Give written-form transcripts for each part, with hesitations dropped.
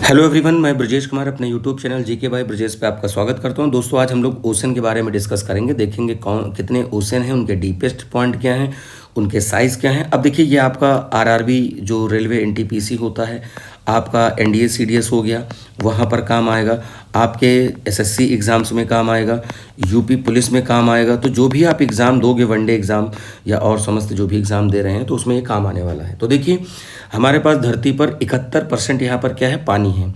Hello everyone, मैं ब्रजेश कुमार अपने YouTube channel GK by Brajesh पे आपका स्वागत करता हूं। दोस्तों, आज हम लोग ओशन के बारे में डिस्कस करेंगे। देखेंगे कौन कितने ओशन हैं, उनके डीपेस्ट पॉइंट क्या हैं, उनके साइज़ क्या हैं। अब देखिए, ये आपका आरआरबी जो रेलवे एनटीपीसी होता है, आपका एनडीए सीडीएस हो गया, वहाँ पर काम आएगा। आपके एसएससी एग्ज़ाम्स में काम आएगा, यूपी पुलिस में काम आएगा। तो जो भी आप एग्ज़ाम दोगे, वनडे एग्ज़ाम या और समस्त जो भी एग्ज़ाम दे रहे हैं, तो उसमें ये काम आने वाला है। तो देखिए, हमारे पास धरती पर 71% यहाँ पर क्या है, पानी है,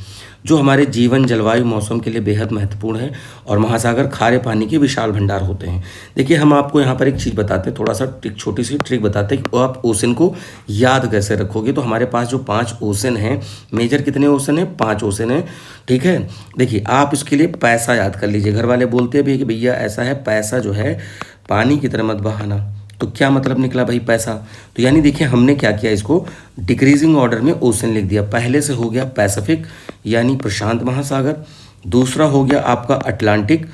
जो हमारे जीवन, जलवायु, मौसम के लिए बेहद महत्वपूर्ण है। और महासागर खारे पानी के विशाल भंडार होते हैं। देखिए, हम आपको यहाँ पर एक चीज़ बताते हैं, थोड़ा सा एक छोटी सी ट्रिक बताते हैं कि आप ओशन को याद कैसे रखोगे। तो हमारे पास जो 5 ओशन हैं, मेजर कितने ओशन हैं, 5 ओशन हैं, ठीक है। देखिए, आप इसके लिए पैसा याद कर लीजिए। घर वाले बोलते हैं भी कि भैया ऐसा है, पैसा जो है पानी की तरह मत बहाना। तो क्या मतलब निकला भाई, पैसा। तो यानी देखिए, हमने क्या किया, इसको डिक्रीजिंग ऑर्डर में ओशन लिख दिया। पहले से हो गया पैसिफिक यानी प्रशांत महासागर, दूसरा हो गया आपका अटलांटिक,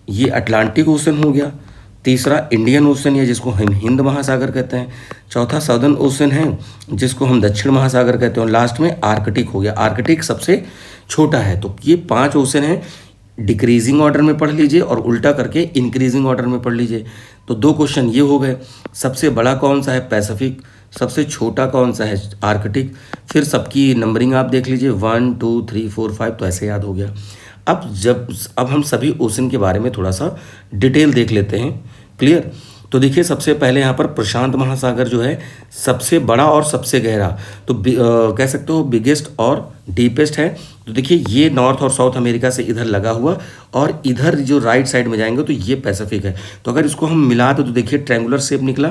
ये अटलांटिक ओशन हो गया। तीसरा इंडियन ओशन या जिसको हम हिंद महासागर कहते हैं। चौथा सदर्न ओशन है जिसको हम दक्षिण महासागर कहते हैं। और लास्ट में आर्कटिक हो गया। आर्कटिक सबसे छोटा है। तो ये 5 ओशन हैं। डिक्रीजिंग ऑर्डर में पढ़ लीजिए और उल्टा करके इंक्रीजिंग ऑर्डर में पढ़ लीजिए। तो 2 क्वेश्चन ये हो गए। सबसे बड़ा कौन सा है, पैसिफिक। सबसे छोटा कौन सा है, आर्कटिक। फिर सबकी नंबरिंग आप देख लीजिए, 1 2 3 4 5, तो ऐसे याद हो गया। अब हम सभी ओशन के बारे में थोड़ा सा डिटेल देख लेते हैं। क्लियर। तो देखिए, सबसे पहले यहाँ पर प्रशांत महासागर जो है सबसे बड़ा और सबसे गहरा, तो कह सकते हो बिगेस्ट और डीपेस्ट है। तो देखिए, ये नॉर्थ और साउथ अमेरिका से इधर लगा हुआ, और इधर जो राइट साइड में जाएंगे तो ये पैसिफिक है। तो अगर इसको हम मिला दो तो देखिए ट्रायंगुलर शेप निकला।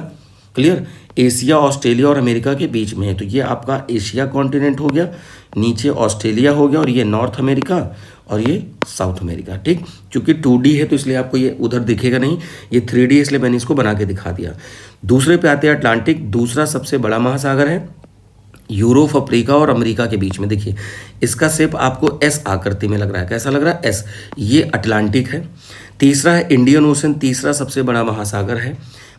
क्लियर। एशिया, ऑस्ट्रेलिया और अमेरिका के बीच में है। तो ये आपका एशिया कॉन्टिनेंट हो गया, नीचे ऑस्ट्रेलिया हो गया, और ये नॉर्थ अमेरिका और ये साउथ अमेरिका। ठीक, क्योंकि 2D है तो इसलिए आपको ये उधर दिखेगा नहीं, ये 3D है, इसलिए मैंने इसको बना के दिखा दिया। दूसरे पे आते हैं अटलांटिक, दूसरा सबसे बड़ा महासागर है। यूरोप, अफ्रीका और अमेरिका के बीच में। देखिए, इसका शेप आपको एस आकृति में लग रहा है। कैसा लग रहा है, एस। ये अटलांटिक है। तीसरा है इंडियन ओशन, तीसरा सबसे बड़ा महासागर है।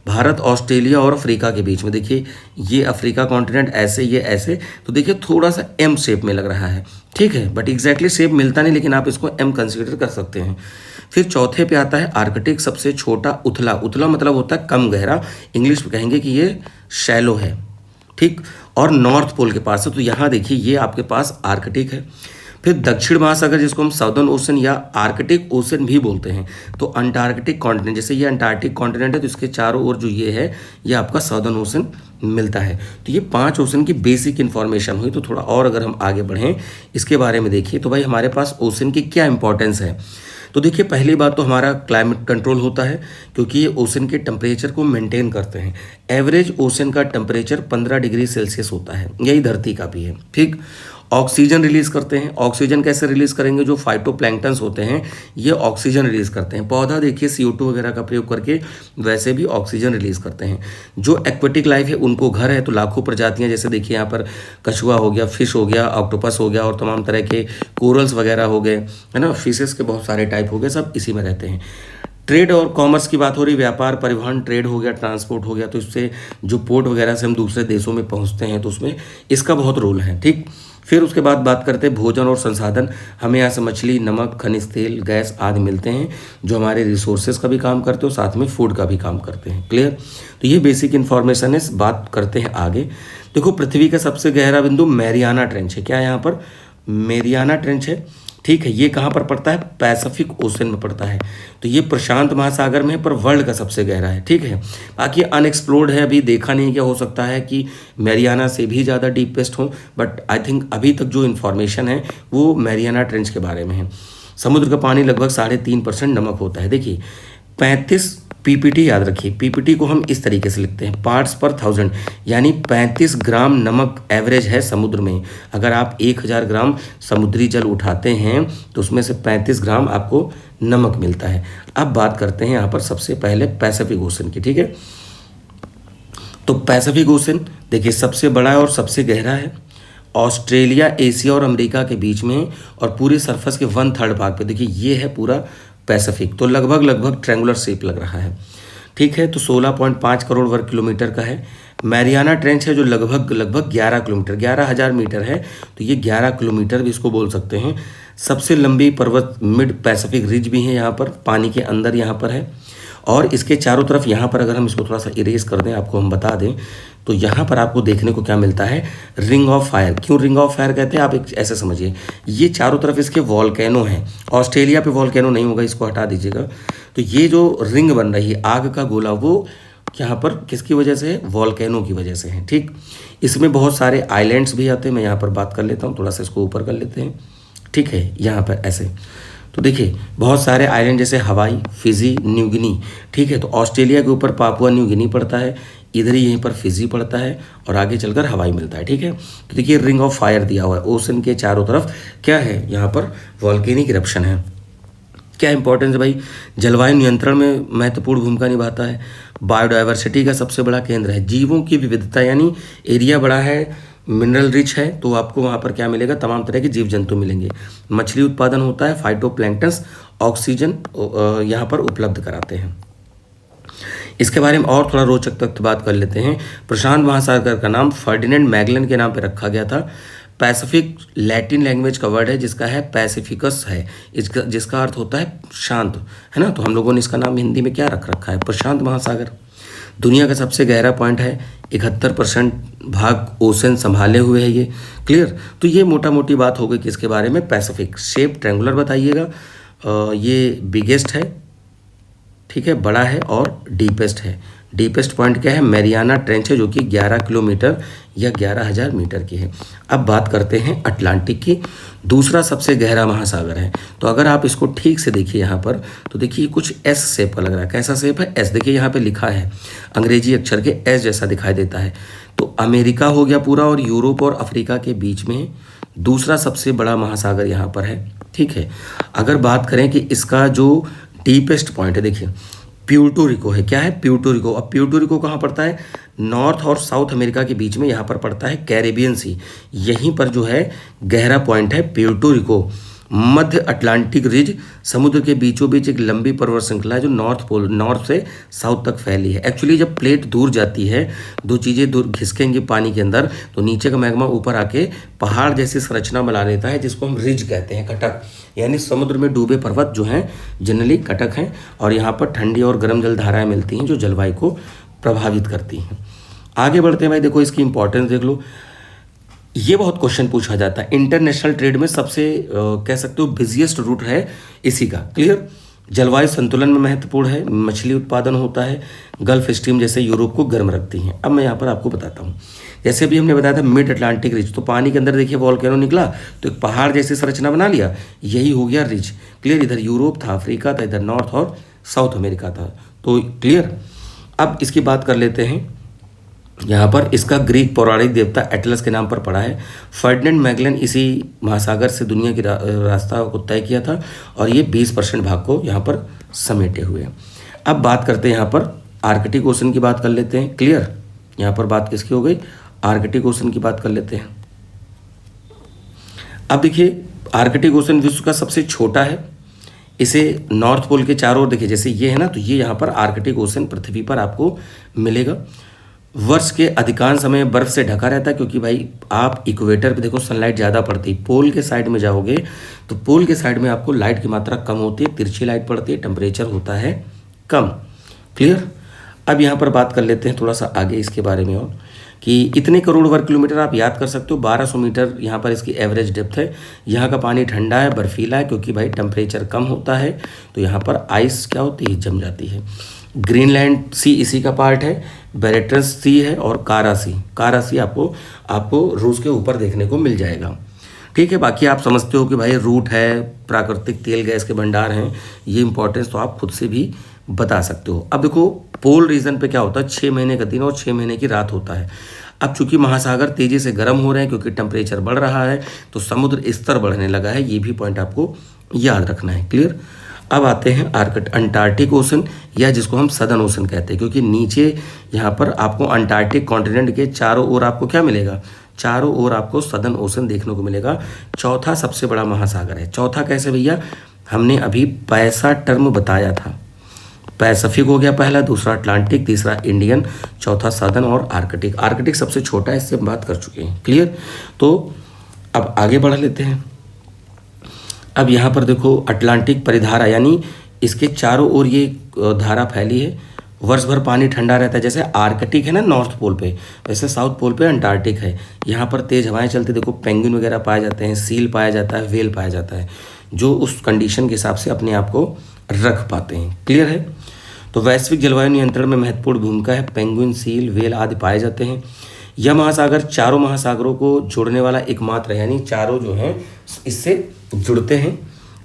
भारत, ऑस्ट्रेलिया और अफ्रीका के बीच में। देखिए, ये अफ्रीका कॉन्टिनेंट ऐसे, ये ऐसे, तो देखिए थोड़ा सा एम शेप में लग रहा है। ठीक है, बट एग्जैक्टली शेप मिलता नहीं, लेकिन आप इसको एम कंसिडर कर सकते हैं। फिर चौथे पे आता है आर्कटिक, सबसे छोटा, उथला। उथला मतलब होता है कम गहरा, इंग्लिश में कहेंगे कि ये शैलो है। ठीक, और नॉर्थ पोल के पास है। तो यहाँ देखिए, ये आपके पास आर्कटिक है। फिर दक्षिण महासागर, जिसको हम साउदर्न ओशन या आर्कटिक ओशन भी बोलते हैं। तो अंटार्कटिक कॉन्टिनेंट, जैसे ये अंटार्कटिक कॉन्टिनेंट है, तो इसके चारों ओर जो ये है, ये आपका साउदर्न ओशन मिलता है। तो ये 5 ओशन की बेसिक इन्फॉर्मेशन हुई। तो थोड़ा और अगर हम आगे बढ़ें इसके बारे में देखिए, तो भाई हमारे पास ओशन की क्या इंपॉर्टेंस है। तो देखिए, पहली बात तो हमारा क्लाइमेट कंट्रोल होता है, क्योंकि ये ओशन के टेम्परेचर को मेंटेन करते हैं। एवरेज ओशन का टेम्परेचर 15 डिग्री सेल्सियस होता है, यही धरती का भी है। ठीक। ऑक्सीजन रिलीज करते हैं। ऑक्सीजन कैसे रिलीज करेंगे, जो फाइटोप्लैंक्टन्स होते हैं ये ऑक्सीजन रिलीज करते हैं। पौधा देखिए CO2 वगैरह का प्रयोग करके वैसे भी ऑक्सीजन रिलीज करते हैं। जो एक्वेटिक लाइफ है उनको घर है, तो लाखों प्रजातियां, जैसे देखिए यहाँ पर कछुआ हो गया, फिश हो गया, ऑक्टोपस हो गया, और तमाम तरह के कोरल्स वगैरह हो गए, है ना, फिशेस के बहुत सारे टाइप हो गए, सब इसी में रहते हैं। ट्रेड और कॉमर्स की बात हो रही, व्यापार, परिवहन, ट्रेड हो गया, ट्रांसपोर्ट हो गया, तो इससे जो पोर्ट वगैरह से हम दूसरे देशों में पहुंचते हैं, तो उसमें इसका बहुत रोल है। ठीक। फिर उसके बाद बात करते हैं भोजन और संसाधन। हमें यहाँ से मछली, नमक, खनिज तेल, गैस आदि मिलते हैं, जो हमारे रिसोर्सेज का भी काम करते हो, साथ में फूड का भी काम करते हैं। क्लियर। तो ये बेसिक इन्फॉर्मेशन है। बात करते हैं आगे। देखो, पृथ्वी का सबसे गहरा बिंदु मैरियाना ट्रेंच है। क्या है यहाँ पर, मैरियाना ट्रेंच है। ठीक है, ये कहाँ पर पड़ता है, पैसिफिक ओशन में पड़ता है। तो ये प्रशांत महासागर में है, पर वर्ल्ड का सबसे गहरा है। ठीक है, बाकी अनएक्सप्लोर्ड है, अभी देखा नहीं। क्या हो सकता है कि मैरियाना से भी ज़्यादा डीपेस्ट हो, बट आई थिंक अभी तक जो इन्फॉर्मेशन है वो मैरियाना ट्रेंच के बारे में है। समुद्र का पानी लगभग 3.5% नमक होता है। देखिए, 35 PPT याद रखिए। PPT को हम इस तरीके से लिखते हैं, पार्ट्स पर 1000, यानी 35 ग्राम नमक एवरेज है समुद्र में। अगर आप 1000 ग्राम समुद्री जल उठाते हैं तो उसमें से 35 ग्राम आपको नमक मिलता है। अब बात करते हैं यहाँ पर सबसे पहले पैसिफिक ओशन की। ठीक है, तो पैसिफिक ओशन देखिए सबसे बड़ा है और सबसे गहरा है। ऑस्ट्रेलिया, एशिया और अमेरिका के बीच में, और पूरे सरफेस के 1/3 भाग पे देखिए ये है पूरा पैसिफिक। तो लगभग ट्रायंगुलर शेप लग रहा है। ठीक है, तो 16.5 करोड़ वर्ग किलोमीटर का है। मैरियाना ट्रेंच है जो लगभग लगभग 11 किलोमीटर 11,000 मीटर है, तो ये 11 किलोमीटर भी इसको बोल सकते हैं। सबसे लंबी पर्वत मिड पैसिफिक रिज भी है यहाँ पर, पानी के अंदर यहाँ पर है। और इसके चारों तरफ यहाँ पर अगर हम इसको थोड़ा सा इरेज कर दें, आपको हम बता दें, तो यहाँ पर आपको देखने को क्या मिलता है, रिंग ऑफ फायर। क्यों रिंग ऑफ फायर कहते हैं, आप एक ऐसे समझिए, ये चारों तरफ इसके वॉल्केनो हैं। ऑस्ट्रेलिया पे वॉल्केनो नहीं होगा, इसको हटा दीजिएगा। तो ये जो रिंग बन रही है आग का गोला, वो यहाँ पर किसकी वजह से है, वॉल्केनो की वजह से है। ठीक, इसमें बहुत सारे आइलैंड्स भी आते हैं। मैं यहाँ पर बात कर लेता हूँ, थोड़ा सा इसको ऊपर कर लेते हैं। ठीक है, यहाँ पर ऐसे तो देखिए बहुत सारे आइलैंड जैसे हवाई, फिजी, न्यू गिनी। ठीक है, तो ऑस्ट्रेलिया के ऊपर पापुआ न्यू गिनी पड़ता है, इधर ही यहीं पर फिजी पड़ता है और आगे चलकर हवाई मिलता है। ठीक है, तो देखिए रिंग ऑफ फायर दिया हुआ है, ओशन के चारों तरफ क्या है, यहाँ पर वॉल्केनिक इरप्शन है। क्या इंपॉर्टेंस है भाई, जलवायु नियंत्रण में महत्वपूर्ण भूमिका निभाता है, बायोडाइवर्सिटी का सबसे बड़ा केंद्र है, जीवों की विविधता यानी एरिया बड़ा है, मिनरल रिच है, तो आपको वहाँ पर क्या मिलेगा, तमाम तरह के जीव जंतु मिलेंगे। मछली उत्पादन होता है, फाइटोप्लैंक्टन्स ऑक्सीजन यहाँ पर उपलब्ध कराते हैं। इसके बारे में और थोड़ा रोचक तथ्य बात कर लेते हैं। प्रशांत महासागर का नाम फर्डिनेंड मैगलन के नाम पर रखा गया था। पैसिफिक लैटिन लैंग्वेज का वर्ड है जिसका है पैसिफिकस है, इसका जिसका अर्थ होता है शांत, है ना। तो हम लोगों ने इसका नाम हिंदी में क्या रख रखा है, प्रशांत महासागर। दुनिया का सबसे गहरा पॉइंट है, 71% भाग ओशन संभाले हुए है ये। क्लियर, तो ये मोटा मोटी बात हो गई किसके बारे में, पैसिफिक। शेप ट्रैंगुलर बताइएगा, ये बिगेस्ट है, ठीक है, बड़ा है और डीपेस्ट है। डीपेस्ट पॉइंट क्या है, मैरियाना ट्रेंच है जो कि 11 किलोमीटर या 11,000 मीटर की है। अब बात करते हैं अटलांटिक की, दूसरा सबसे गहरा महासागर है। तो अगर आप इसको ठीक से देखिए यहाँ पर, तो देखिए कुछ एस शेप का लग रहा है। कैसा शेप है, एस। देखिए यहाँ पे लिखा है अंग्रेजी अक्षर के एस जैसा दिखाई देता है। तो अमेरिका हो गया पूरा और यूरोप और अफ्रीका के बीच में दूसरा सबसे बड़ा महासागर यहाँ पर है। ठीक है, अगर बात करें कि इसका जो डीपेस्ट पॉइंट है, देखिए प्यूर्टो रिको है। क्या है, प्यूर्टो रिको। अब प्यूर्टो रिको कहाँ पड़ता है, नॉर्थ और साउथ अमेरिका के बीच में यहाँ पर पड़ता है कैरेबियन सी। यहीं पर जो है गहरा पॉइंट है प्यूर्टो रिको। मध्य अटलांटिक रिज समुद्र के बीचों बीच एक लंबी पर्वत श्रृंखला है जो नॉर्थ पोल, नॉर्थ से साउथ तक फैली है। एक्चुअली जब प्लेट दूर जाती है, दो चीज़ें दूर घिसकेंगी पानी के अंदर, तो नीचे का मैग्मा ऊपर आके पहाड़ जैसी संरचना बना लेता है जिसको हम रिज कहते हैं, कटक। यानी समुद्र में डूबे पर्वत जो हैं जनरली कटक हैं, और यहाँ पर ठंडी और गर्म जल धाराएँ मिलती हैं जो जलवायु को प्रभावित करती हैं। आगे बढ़ते हैं भाई, देखो इसकी इंपॉर्टेंस देख लो। ये बहुत क्वेश्चन पूछा जाता है। इंटरनेशनल ट्रेड में सबसे कह सकते हो बिजिएस्ट रूट है इसी का। क्लियर, जलवायु संतुलन में महत्वपूर्ण है, मछली उत्पादन होता है, गल्फ स्ट्रीम जैसे यूरोप को गर्म रखती हैं। अब मैं यहाँ पर आपको बताता हूँ, जैसे अभी हमने बताया था मिड अटलांटिक रिज, तो पानी के अंदर देखिए वॉल्केनो निकला तो एक पहाड़ जैसी संरचना बना लिया, यही हो गया रिज। क्लियर, इधर यूरोप था, अफ्रीका था, इधर नॉर्थ और साउथ अमेरिका था। तो क्लियर, अब इसकी बात कर लेते हैं। यहाँ पर इसका ग्रीक पौराणिक देवता एटलस के नाम पर पड़ा है। फर्डिनेंड मैगलन इसी महासागर से दुनिया की रास्ता को तय किया था और ये 20% भाग को यहाँ पर समेटे हुए हैं। अब बात करते हैं यहाँ पर आर्कटिक ओशन की बात कर लेते हैं। क्लियर, यहाँ पर बात किसकी हो गई, आर्कटिक ओशन की बात कर लेते हैं। अब देखिए आर्कटिक ओशन विश्व का सबसे छोटा है। इसे नॉर्थ पोल के चारों ओर देखिए, जैसे ये है ना, तो ये यहाँ पर आर्कटिक ओशन पृथ्वी पर आपको मिलेगा। वर्ष के अधिकांश समय बर्फ से ढका रहता है, क्योंकि भाई आप इक्वेटर पे देखो सनलाइट ज़्यादा पड़ती है। पोल के साइड में जाओगे तो पोल के साइड में आपको लाइट की मात्रा कम होती है, तिरछी लाइट पड़ती है, टेम्परेचर होता है कम। क्लियर, अब यहाँ पर बात कर लेते हैं थोड़ा सा आगे इसके बारे में, और कि इतने करोड़ वर्ग किलोमीटर आप याद कर सकते हो, 1200 मीटर यहाँ पर इसकी एवरेज डेप्थ है। यहाँ का पानी ठंडा है, बर्फीला है, क्योंकि भाई टेम्परेचर कम होता है, तो यहाँ पर आइस क्या होती है, जम जाती है। ग्रीनलैंड सी इसी का पार्ट है, बेरेट्रस सी है, और कारा सी आपको रूस के ऊपर देखने को मिल जाएगा। ठीक है, बाकी आप समझते हो कि भाई रूट है, प्राकृतिक तेल गैस के भंडार हैं, ये इंपॉर्टेंस तो आप खुद से भी बता सकते हो। अब देखो पोल रीजन पे क्या होता है, 6 महीने का दिन और 6 महीने की रात होता है। अब चूंकि महासागर तेजी से गर्म हो रहे हैं क्योंकि टेम्परेचर बढ़ रहा है, तो समुद्र स्तर बढ़ने लगा है, ये भी पॉइंट आपको याद रखना है। क्लियर, अब आते हैं अंटार्कटिक ओशन, या जिसको हम सदर्न ओशन कहते हैं, क्योंकि नीचे यहाँ पर आपको अंटार्कटिक कॉन्टिनेंट के चारों ओर आपको क्या मिलेगा, चारों ओर आपको सदर्न ओशन देखने को मिलेगा। चौथा सबसे बड़ा महासागर है। चौथा कैसे भैया, हमने अभी पैसा टर्म बताया था, पैसिफिक हो गया पहला, दूसरा अटलांटिक, तीसरा इंडियन, चौथा साधन और आर्कटिक। आर्कटिक सबसे छोटा है, इससे हम बात कर चुके हैं। क्लियर। तो अब आगे बढ़ लेते हैं। अब यहाँ पर देखो अटलांटिक परिधारा, यानी इसके चारों ओर ये धारा फैली है, वर्ष भर पानी ठंडा रहता है। जैसे आर्कटिक है ना नॉर्थ पोल पे, वैसे साउथ पोल पे अंटार्कटिक है। यहाँ पर तेज हवाएं चलती, देखो पेंगुइन वगैरह पाए जाते हैं, सील पाया जाता है, व्हेल पाया जाता है, जो उस कंडीशन के हिसाब से अपने आप को रख पाते हैं। क्लियर है। तो वैश्विक जलवायु नियंत्रण में महत्वपूर्ण भूमिका है, पेंगुइन, सील, व्हेल आदि पाए जाते हैं। यह महासागर चारों महासागरों को जोड़ने वाला एकमात्र है, यानी चारों जो हैं इससे जुड़ते हैं।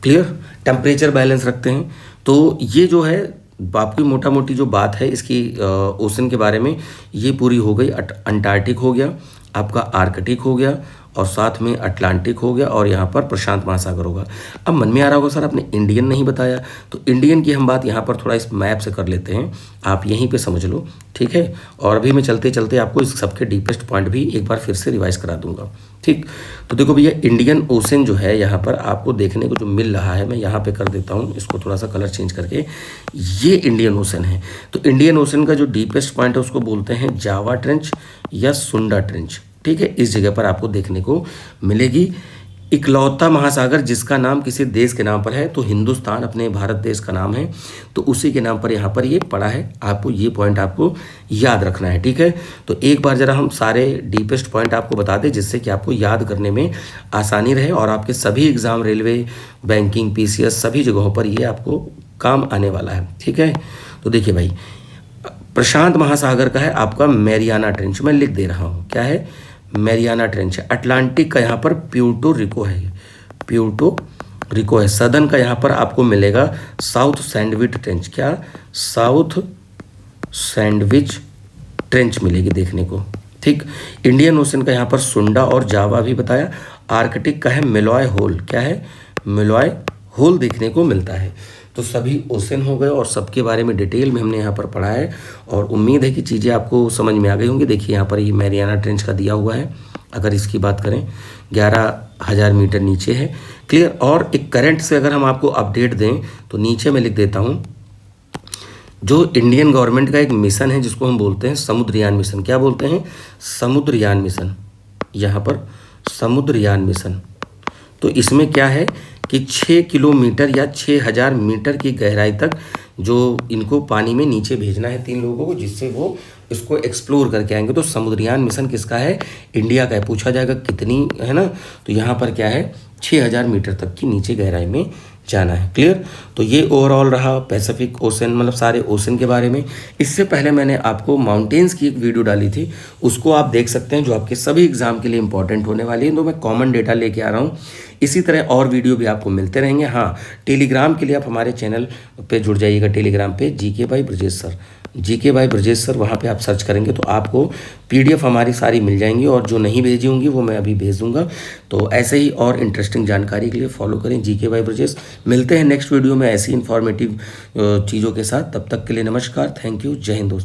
क्लियर। टेम्परेचर बैलेंस रखते हैं। तो ये जो है आपकी मोटा मोटी जो बात है इसकी ओशन के बारे में, ये पूरी हो गई। अंटार्कटिक हो गया, आपका आर्कटिक हो गया, और साथ में अटलांटिक हो गया, और यहाँ पर प्रशांत महासागर होगा। अब मन में आ रहा होगा सर आपने इंडियन नहीं बताया, तो इंडियन की हम बात यहाँ पर थोड़ा इस मैप से कर लेते हैं, आप यहीं पे समझ लो। ठीक है। और अभी मैं चलते चलते आपको इस सबके डीपेस्ट पॉइंट भी एक बार फिर से रिवाइज करा दूंगा। ठीक। तो देखो भैया, इंडियन ओशन जो है यहाँ पर आपको देखने को जो मिल रहा है, मैं यहाँ पे कर देता हूँ इसको थोड़ा सा कलर चेंज करके, ये इंडियन ओशन है। तो इंडियन ओशन का जो डीपेस्ट पॉइंट है उसको बोलते हैं जावा ट्रेंच या सुंडा ट्रेंच। ठीक है। इस जगह पर आपको देखने को मिलेगी। इकलौता महासागर जिसका नाम किसी देश के नाम पर है, तो हिंदुस्तान अपने भारत देश का नाम है, तो उसी के नाम पर यहाँ पर ये पड़ा है। आपको ये पॉइंट आपको याद रखना है। ठीक है। तो एक बार जरा हम सारे डीपेस्ट पॉइंट आपको बता दें, जिससे कि आपको याद करने में आसानी रहे, और आपके सभी एग्जाम, रेलवे, बैंकिंग, पीसीएस, सभी जगहों पर ये आपको काम आने वाला है। ठीक है। तो देखिए भाई, प्रशांत महासागर का है आपका मैरियाना ट्रेंच, मैं लिख दे रहा हूँ, क्या है, मैरियाना ट्रेंच है। अटलांटिक का यहाँ पर प्यूर्टो रिको है, प्यूर्टो रिको है। सदर्न का यहाँ पर आपको मिलेगा साउथ सैंडविच ट्रेंच, क्या, साउथ सैंडविच ट्रेंच मिलेगी देखने को। ठीक। इंडियन ओशन का यहाँ पर सुंडा और जावा भी बताया। आर्कटिक का है मिलॉय होल, क्या है, मिलॉय होल देखने को मिलता है। तो सभी ओशन हो गए, और सबके बारे में डिटेल में हमने यहाँ पर पढ़ा है, और उम्मीद है कि चीज़ें आपको समझ में आ गई होंगी। देखिए यहाँ पर ये मैरियाना ट्रेंच का दिया हुआ है, अगर इसकी बात करें 11,000 मीटर नीचे है। क्लियर। और एक करंट से अगर हम आपको अपडेट दें तो नीचे मैं लिख देता हूँ, जो इंडियन गवर्नमेंट का एक मिशन है जिसको हम बोलते हैं समुद्रयान मिशन। क्या बोलते हैं, समुद्रयान मिशन। यहाँ पर समुद्रयान मिशन, तो इसमें क्या है कि 6 किलोमीटर या 6,000 मीटर की गहराई तक जो इनको पानी में नीचे भेजना है 3 लोगों को, जिससे वो इसको एक्सप्लोर करके आएंगे। तो समुद्रयान मिशन किसका है, इंडिया का है। पूछा जाएगा कितनी है ना, तो यहाँ पर क्या है, 6,000 मीटर तक की नीचे गहराई में जाना है। क्लियर। तो ये ओवरऑल रहा पैसिफिक ओशन, मतलब सारे ओशन के बारे में। इससे पहले मैंने आपको माउंटेन्स की एक वीडियो डाली थी, उसको आप देख सकते हैं, जो आपके सभी एग्जाम के लिए इंपॉर्टेंट होने वाली है। तो मैं कॉमन डेटा लेके आ रहा हूँ। इसी तरह और वीडियो भी आपको मिलते रहेंगे। हाँ, टेलीग्राम के लिए आप हमारे चैनल पे जुड़ जाइएगा, टेलीग्राम पे GK by Brajesh sir, GK by Brajesh sir, वहाँ पे आप सर्च करेंगे तो आपको पीडीएफ हमारी सारी मिल जाएंगी, और जो नहीं भेजी होंगी वो मैं अभी भेज दूंगा। तो ऐसे ही और इंटरेस्टिंग जानकारी के लिए फॉलो करें जीके बाय ब्रजेश। मिलते हैं नेक्स्ट वीडियो में ऐसी इन्फॉर्मेटिव चीज़ों के साथ। तब तक के लिए नमस्कार, थैंक यू, जय हिंद दोस्तों।